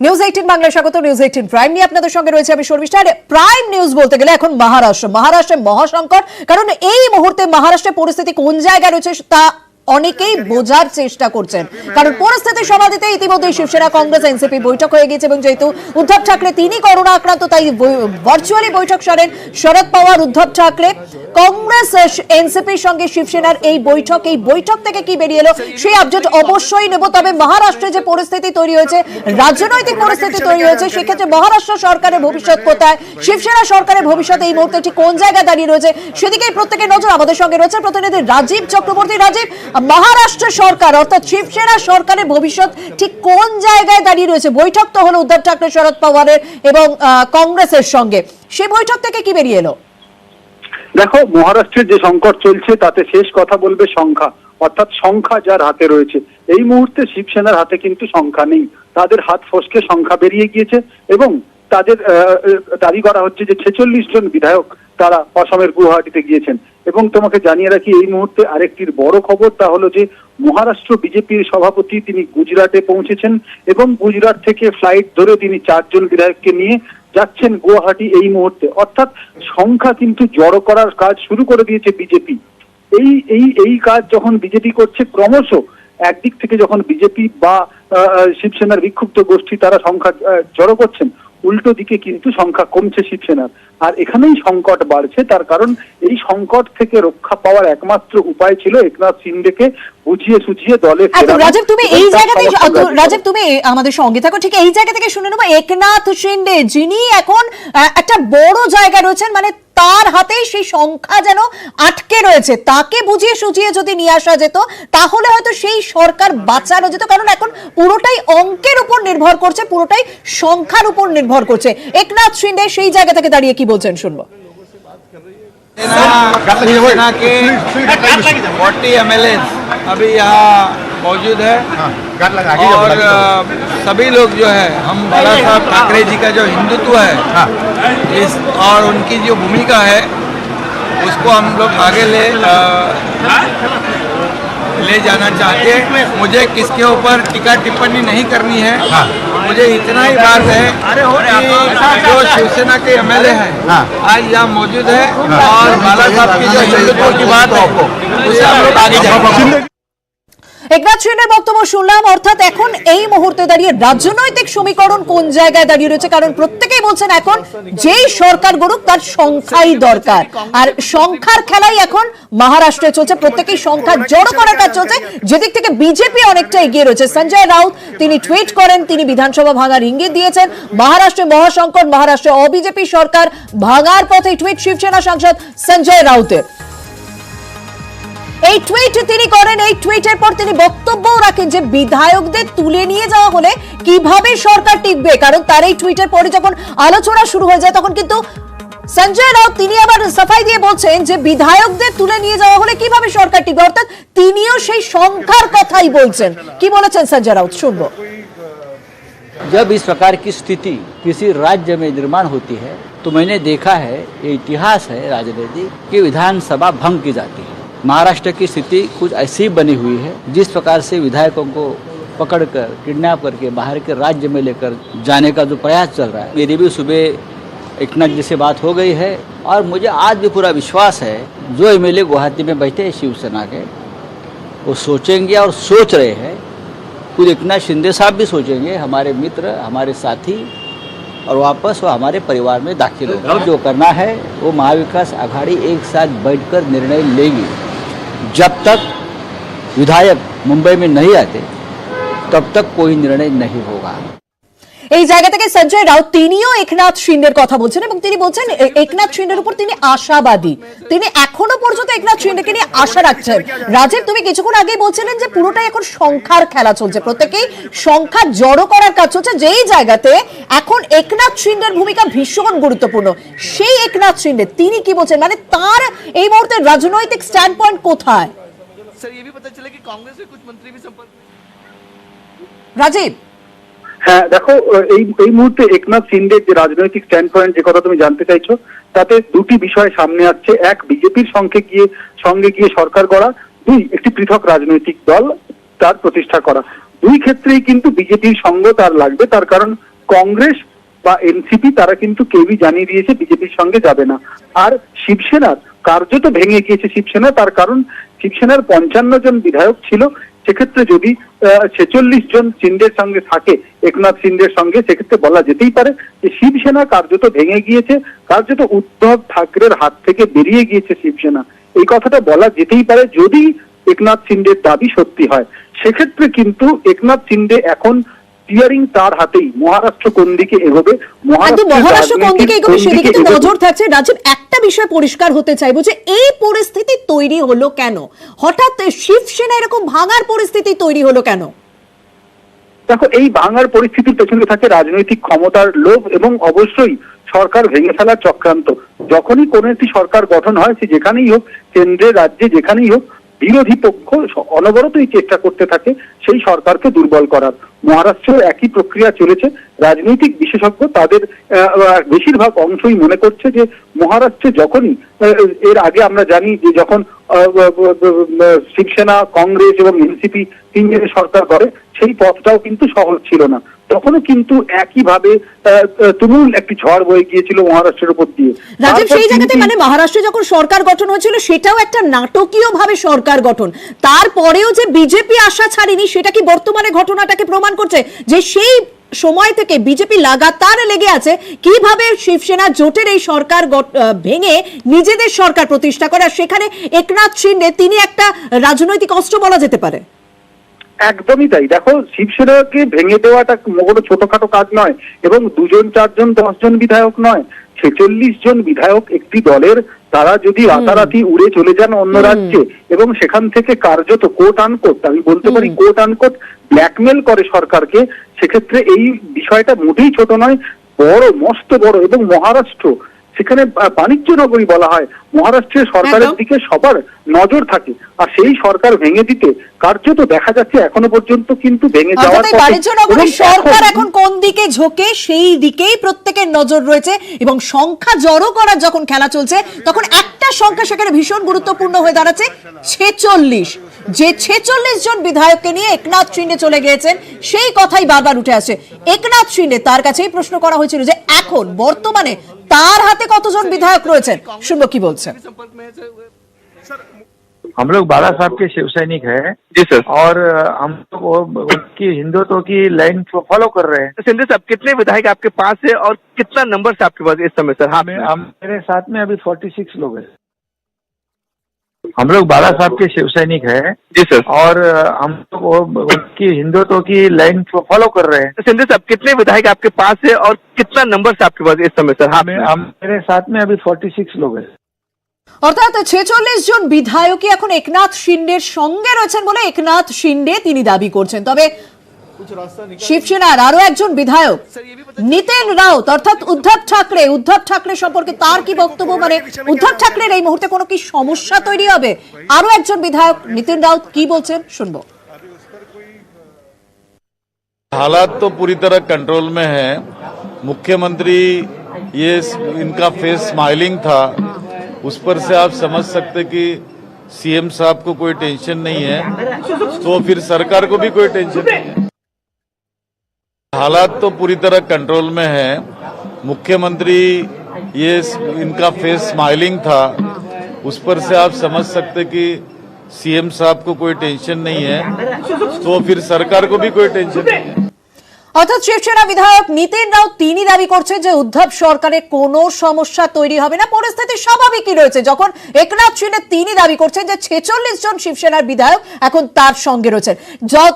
News 18 বাংলায় স্বাগত। News 18 prime নিয়ে আপনাদের সঙ্গে রয়েছে আমি শর্মিষ্ঠা। প্রাইম নিউজ বলতে গেলে এখন মহারাষ্ট্রে মহাসংকট, কারণ এই মুহূর্তে মহারাষ্ট্রের পরিস্থিতি কোন জায়গায় রয়েছে তা অনেকেই বোঝার চেষ্টা করছেন, কারণ পরিস্থিতি সমাধিতে ইতিমধ্যে শিবসেনা কংগ্রেস এনসিপি বৈঠক হয়ে গিয়েছে এবং যেহেতু উদ্ধব ঠাকরে তিনি করোনা আক্রান্ত, তাই ভার্চুয়ালি বৈঠক সারেন শরদ পাওয়ার, উদ্ধব ঠাকরে। কংগ্রেস এনসিপির সঙ্গে শিবসেনার এই বৈঠক থেকে কি বেরিয়ে এলো সেই আপডেট অবশ্যই নেব। তবে মহারাষ্ট্রে যে পরিস্থিতি তৈরি হয়েছে, রাজনৈতিক পরিস্থিতি তৈরি হয়েছে, সেক্ষেত্রে মহারাষ্ট্র সরকারের ভবিষ্যৎ কোথায়, শিবসেনা সরকারের ভবিষ্যৎ এই মুহূর্তে ঠিক কোন জায়গায় দাঁড়িয়ে রয়েছে, সেদিকেই প্রত্যেকের নজর। আমাদের সঙ্গে রয়েছে প্রতিনিধি রাজীব চক্রবর্তী। রাজীব, মহারাষ্ট্র সরকার অর্থাৎ শিবসেনা সরকারের ভবিষ্যৎ ঠিক কোন জায়গায় দাঁড়িয়ে রয়েছে? বৈঠক তো হলো উদ্ধব ঠাকরে, শরদ পাওয়ারের এবং কংগ্রেসের সঙ্গে, সেই বৈঠক থেকে কি বেরিয়ে এলো? দেখো, মহারাষ্ট্রের যে সংকট চলছে তাতে শেষ কথা বলবে সংখ্যা, অর্থাৎ সংখ্যা যার হাতে রয়েছে। এই মুহূর্তে শিবসেনার হাতে কিন্তু সংখ্যা নেই, তাদের হাত ফসকে সংখ্যা বেরিয়ে গিয়েছে এবং তাদের দাবি করা হচ্ছে যে 46 জন বিধায়ক তারা অসমের গুয়াহাটিতে গিয়েছেন। এবং তোমাকে জানিয়ে রাখি এই মুহূর্তে আরেকটির বড় খবর, তা হলো যে মহারাষ্ট্র বিজেপির সভাপতি তিনি গুজরাটে পৌঁছেছেন এবং গুজরাট থেকে ফ্লাইট ধরে তিনি 4 জন বিধায়ককে নিয়ে যাচ্ছেন গুয়াহাটি এই মুহূর্তে। অর্থাৎ সংখ্যা কিন্তু জড়ো করার কাজ শুরু করে দিয়েছে বিজেপি। এই কাজ যখন বিজেপি করছে, ক্রমশ একদিক থেকে যখন বিজেপি বা শিবসেনার বিক্ষুব্ধ গোষ্ঠী তারা সংখ্যা জড়ো করছেন, উল্টো দিকে কিন্তু সংখ্যা কমছে শিবসেনার। আর এখানেই সংকট বাড়ছে, তার কারণ এই সংকট থেকে রক্ষা পাওয়ার একমাত্র উপায় ছিল একনাথ শিন্ডেকে বুঝিয়ে সুঝিয়ে দলে ফেরানো। রাজীব, তুমি এই জায়গাতে তুমি আমাদের সঙ্গে থাকো, ঠিক এই জায়গা থেকে শুনে নেবো একনাথ শিন্ডে যিনি এখন একটা বড় জায়গা রয়েছেন, মানে তার হাতেই সেই সংখ্যা যেন আটকে রয়েছে, তাকে বুঝিয়ে সুঝিয়ে যদি নিয়ে আসা যেত তাহলে হয়তো সেই সরকার বাঁচানো যেত, কারণ এখন পুরোটাই অঙ্কের উপর নির্ভর করছে, পুরোটাই সংখ্যার উপর নির্ভর করছে। একনাথ শিন্ডে সেই জায়গা থেকে দাঁড়িয়ে কি বলছেন শুনবো। सेना के 40 MLA अभी यहाँ मौजूद है और सभी लोग जो है, हम बाला साहब ठाकरे जी का जो हिंदुत्व है इस और उनकी जो भूमिका है उसको हम लोग आगे ले जाना चाहते हैं। मुझे किसके ऊपर टीका टिप्पणी नहीं करनी है, मुझे इतना ही बात है कि जो शिवसेना के MLA हैं आज यहाँ मौजूद है और बाला साहब की जो हिंदुत्व की बात है उसे हम लोग आगे जाएंगे। একনাথ শিন্ডের বক্তব্য শুনলাম, অর্থাৎ এখন এই মুহূর্তে দাঁড়িয়ে রাজনৈতিক সমীকরণ কোন জায়গায় দাঁড়িয়ে রয়েছে, কারণ প্রত্যেকেই বলছেন এখন যেই সরকার গড়ুক তার সংখ্যাই দরকার, আর সংখ্যার খেলাই এখন মহারাষ্ট্রে চলছে, প্রত্যেকেই সংখ্যা জড়ো করার কাজ চলছে, যেদিক থেকে বিজেপি অনেকটা এগিয়ে রয়েছে। সঞ্জয় রাউত তিনি টুইট করেন, তিনি বিধানসভা ভাঙার ইঙ্গিত দিয়েছেন। মহারাষ্ট্রে মহাসংকট, মহারাষ্ট্রে অবিজেপি সরকার ভাঙার পথে, টুইট শিবসেনা সাংসদ সঞ্জয় রাউতের। এই টুইট তিনি করেন, এই টুইটের পর তিনি বক্তব্যও রাখেন যে বিধায়কদের তুলে নিয়ে যাওয়া হলে কিভাবে সরকার টিকবে, কারণ তার এই টুইটের পরে যখন আলোচনা শুরু হয়ে যায় তখন কিন্তু সঞ্জয় রাউত তিনি আবার সাফাই দিয়ে বলছেন যে বিধায়কদের তুলে নিয়ে যাওয়া হলে কিভাবে সরকার টিকবে, অর্থাৎ তিনিও সেই সংখ্যার কথাই বলছেন। কি বলেছেন সঞ্জয় রাউত শুনবো। जब इस प्रकार की स्थिति किसी राज्य में निर्माण होती है तो मैंने देखा है, ये इतिहास है राजनीति की, विधानसभा भंग की जाती है। महाराष्ट्र की स्थिति कुछ ऐसी बनी हुई है, जिस प्रकार से विधायकों को पकड़कर किडनैप करके बाहर के राज्य में लेकर जाने का जो प्रयास चल रहा है, मेरी भी सुबह एकनाथ जी से बात हो गई है और मुझे आज भी पूरा विश्वास है जो MLA गुवाहाटी में बैठे हैं शिवसेना के, वो सोचेंगे और सोच रहे हैं। खुद एकनाथ शिंदे साहब भी सोचेंगे, हमारे मित्र, हमारे साथी, और वापस वो हमारे परिवार में दाखिल होगा। जो करना है वो महाविकास आघाड़ी एक साथ बैठकर निर्णय लेगी। जब तक विधायक मुंबई में नहीं आते तब तक कोई निर्णय नहीं होगा। এই জায়গা থেকে সঞ্জয় রাউত তিনিও একনাথ শিন্ডের কথা বলছেন এবং তিনি বলছেন একনাথ শিন্ডের উপর তিনি আশাবাদী, তিনি এখনো পর্যন্ত একনাথ শিন্ডেকে নিয়ে আশা রাখছেন। রাজীব, তুমি কিছুক্ষণ আগে বলছিলেন যে পুরোটাই এখন সংখ্যার খেলা চলছে, প্রত্যেকেই সংখ্যা জড়ো করার কাজ চলছে, যেই জায়গাতে এখন একনাথ শিন্ডের ভূমিকা ভীষণ গুরুত্বপূর্ণ। সেই একনাথ শিন্ডে তিনি কি বলছেন, মানে তার এই মুহূর্তে রাজনৈতিক স্ট্যান্ড পয়েন্ট কোথায়? রাজীব, হ্যাঁ দেখো, এই মুহূর্তে একনাথ শিন্ডের যে রাজনৈতিক স্ট্যান্ড পয়েন্ট যে কথা তুমি জানতে চাইছো, তাতে দুটি বিষয় সামনে আসছে। এক, বিজেপির সঙ্গে গিয়ে সরকার গড়া, দুই, একটি পৃথক রাজনৈতিক দল তার প্রতিষ্ঠা করা। দুই ক্ষেত্রেই কিন্তু বিজেপির সঙ্গ তার লাগবে, তার কারণ কংগ্রেস বা এনসিপি তারা কিন্তু কেউই জানিয়ে দিয়েছে বিজেপির সঙ্গে যাবে না। আর শিবসেনার কার্যত ভেঙে গিয়েছে শিবসেনা, তার কারণ শিবসেনার 55 জন বিধায়ক ছিল, সেক্ষেত্রে যদি 46 জন শিন্ডের সঙ্গে থাকে, একনাথ শিন্ডের সঙ্গে, সেক্ষেত্রে বলা যেতেই পারে যে শিবসেনা কার্যত ভেঙে গিয়েছে, কার্যত উদ্ধব ঠাকরের হাত থেকে বেরিয়ে গিয়েছে শিবসেনা, এই কথাটা বলা যেতেই পারে যদি একনাথ শিন্ডের দাবি সত্যি হয়। সেক্ষেত্রে কিন্তু একনাথ শিন্ডে এখন স্টিয়ারিং তার হাতেই, মহারাষ্ট্র কোন দিকে এগোবে, মহারাষ্ট্র কোন দিকে এগোবে সেদিকে তো নজর থাকছে। রাজীব, একটা বিষয় পরিষ্কার হতে চাইবো যে এই পরিস্থিতি তৈরি হলো কেন, হঠাৎ শিবসেনা এরকম ভাঙার পরিস্থিতি তৈরি হলো কেন? দেখো, এই ভাঙার পরিস্থিতির পেছনে থাকে রাজনৈতিক ক্ষমতার লোভ এবং অবশ্যই সরকার ভেঙে ফেলার চক্রান্ত। যখনই কোন একটি সরকার গঠন হয়, সে যেখানেই হোক, কেন্দ্রে রাজ্যে যেখানেই হোক, বিরোধী পক্ষ অনবরতই চেষ্টা করতে থাকে সেই সরকারকে দুর্বল করার। মহারাষ্ট্রেও একই প্রক্রিয়া চলেছে। রাজনৈতিক বিশেষজ্ঞ তাদের বেশিরভাগ অংশই মনে করছে যে মহারাষ্ট্রে যখনই, এর আগে আমরা জানি যে যখন শিবসেনা, কংগ্রেস এবং এনসিপি তিনজনের সরকার করে, সেই পথটাও কিন্তু সহজ ছিল না, তখনও কিন্তু একইভাবে তুমুল একটি ঝড় বয়ে গিয়েছিল মহারাষ্ট্রের উপর দিয়ে। রাজীব, সেই জায়গাতে মানে মহারাষ্ট্রে যখন সরকার গঠন হয়েছিল সেটাও একটা নাটকীয় ভাবে সরকার গঠন, তারপরেও যে বিজেপি আশা ছাড়েনি, সেটা কি বর্তমানে ঘটনাটাকে প্রমাণ করছে যে সেই সময় থেকে বিজেপি লাগাতার লেগে আছে কিভাবে শিবসেনা জোটের এই সরকার ভেঙে নিজেদের সরকার প্রতিষ্ঠা করে, আর সেখানে একনাথ শিন্ডে তিনি একটা রাজনৈতিক অস্ত্র বলা যেতে পারে। একদমই তাই। দেখো, শিবসেনাকে ভেঙে দেওয়াটা কোনো ছোটখাটো কাজ নয়, এবং 2 জন 4 জন 10 জন বিধায়ক নয়, 46 জন বিধায়ক একটি দলের, তারা যদি রাতারাতি উড়ে চলে যান অন্য রাজ্যে এবং সেখান থেকে কার্যত কোট আনকোট, আমি বলতে পারি কোট আনকোট ব্ল্যাকমেল করে সরকারকে, সেক্ষেত্রে এই বিষয়টা মোটেই ছোট নয়, বড়, মস্ত বড়। এবং মহারাষ্ট্র, সেখানে বাণিজ্য নগরী বলা হয়, মহারাষ্ট্রের সরকারের দিকে সবার নজর থাকে, আর সেই সরকার ভেঙে দিতে কার্যত দেখা যাচ্ছে এখনো পর্যন্ত কিন্তু ভেঙে যাওয়ার পথে। বাণিজ্য নগরীর সরকার এখন কোন দিকে ঝোঁকে সেই দিকেই প্রত্যেকের নজর রয়েছে, এবং সংখ্যা জড়ো করার যখন খেলা চলছে তখন একটা সংখ্যা সেখানে ভীষণ গুরুত্বপূর্ণ হয়ে দাঁড়াচ্ছে, 46। যে 46 জন বিধায়ককে নিয়ে একনাথ শিন্ডে চলে গিয়েছেন, সেই কথাই বারবার উঠে আসে। একনাথ শিন্ডে, তার কাছেই প্রশ্ন করা হয়েছিল যে এখন বর্তমানে তার হাতে কতজন বিধায়ক রয়েছেন, শুনবো কি বলছেন। हम लोग बाला साहब के शिव सैनिक है जी सर, और हम लोग उनकी हिंदुत्व की लाइन फॉलो कर रहे हैं। शिंदे साहब, कितने विधायक आपके पास है और कितना नंबर से आपके पास इस समय सर? हाँ, मेरे साथ में अभी 46 लोग हैं। हम लोग बाला साहब के शिव सैनिक है जी सर, और हम लोग उनकी हिंदुत्व की लाइन फॉलो कर रहे हैं। शिंदे साहब, कितने विधायक आपके पास है और कितना नंबर से आपके पास इस समय सर? हाँ, मेरे साथ में अभी 46 लोग हैं। অর্থাৎ 46 জন বিধায়কই এখন একনাথ শিন্ডের সঙ্গে রয়েছেন বলে একনাথ শিন্ডে তিনি দাবি করছেন। তবে শিবসেনার আরো একজন বিধায়ক নিতেন রাউত, অর্থাৎ উদ্ধব ঠাকরে সম্পর্কে তার কি বক্তব্য, মানে উদ্ধব ঠাকরের এই মুহূর্তে কোনো কি সমস্যা তৈরি হবে? আরো একজন বিধায়ক নিতেন রাউত কি বলছেন শুনবো। हालात तो पूरी तरह कंट्रोल में है। मुख्यमंत्री, ये इनका फेस स्माइलिंग था, उस पर से आप समझ सकते कि सीएम साहब को कोई टेंशन नहीं है, तो फिर सरकार को भी कोई टेंशन नहीं है। हालात तो पूरी तरह कंट्रोल में है। मुख्यमंत्री, ये इनका फेस स्माइलिंग था, उस पर से आप समझ सकते कि सीएम साहब को कोई टेंशन नहीं है, तो फिर सरकार को भी कोई टेंशन नहीं है। অর্থাৎ শিবসেনা বিধায়ক নিতেন রাউত তিনি দাবি করছেন যে উদ্ধব সরকারের কোনো সমস্যা তৈরি হবে না, পরিস্থিতি স্বাভাবিকই রয়েছে। যখন একনাথ শিন্ডে তিনি দাবি করছেন যে 46 জন শিবসেনার বিধায়ক এখন তার সঙ্গে রয়েছেন।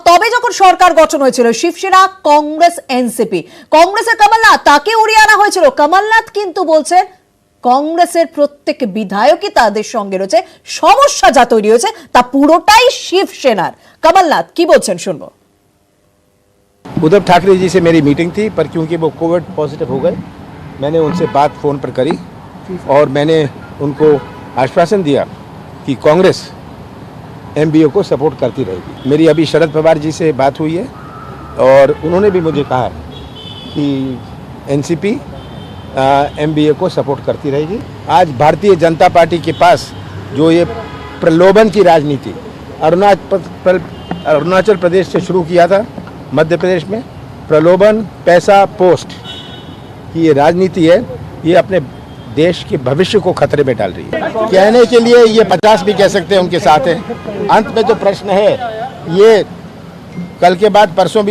তবে যখন সরকার গঠন হয়েছিল শিবসেনা, কংগ্রেস, এনসিপি, কংগ্রেসের কমলনাথ তাকে উড়িয়ে আনা হয়েছিল। কমলনাথ কিন্তু বলছেন কংগ্রেসের প্রত্যেক বিধায়কই তাদের সঙ্গে রয়েছে, সমস্যা যা তৈরি হয়েছে তা পুরোটাই শিবসেনার। কমলনাথ কি বলছেন শুনবো। उद्धव ठाकरे जी से मेरी मीटिंग थी, पर क्योंकि वो कोविड पॉजिटिव हो गए, मैंने उनसे बात फ़ोन पर करी और मैंने उनको आश्वासन दिया कि कांग्रेस एमबीओ को सपोर्ट करती रहेगी। मेरी अभी शरद पवार जी से बात हुई है और उन्होंने भी मुझे कहा कि एनसीपी एमबीओ को सपोर्ट करती रहेगी। आज भारतीय जनता पार्टी के पास जो ये प्रलोभन की राजनीति, अरुणाचल अरुणाचल प्रदेश से शुरू किया था, मध्य प्रदेश में प्रलोभन पैसा पोस्ट की ये राजनीति है, ये अपने देश के भविष्य को खतरे में डाल रही है। कहने के लिए ये 50 भी कह सकते हैं उनके साथ है। अंत में जो प्रश्न है, ये कल के बाद परसों भी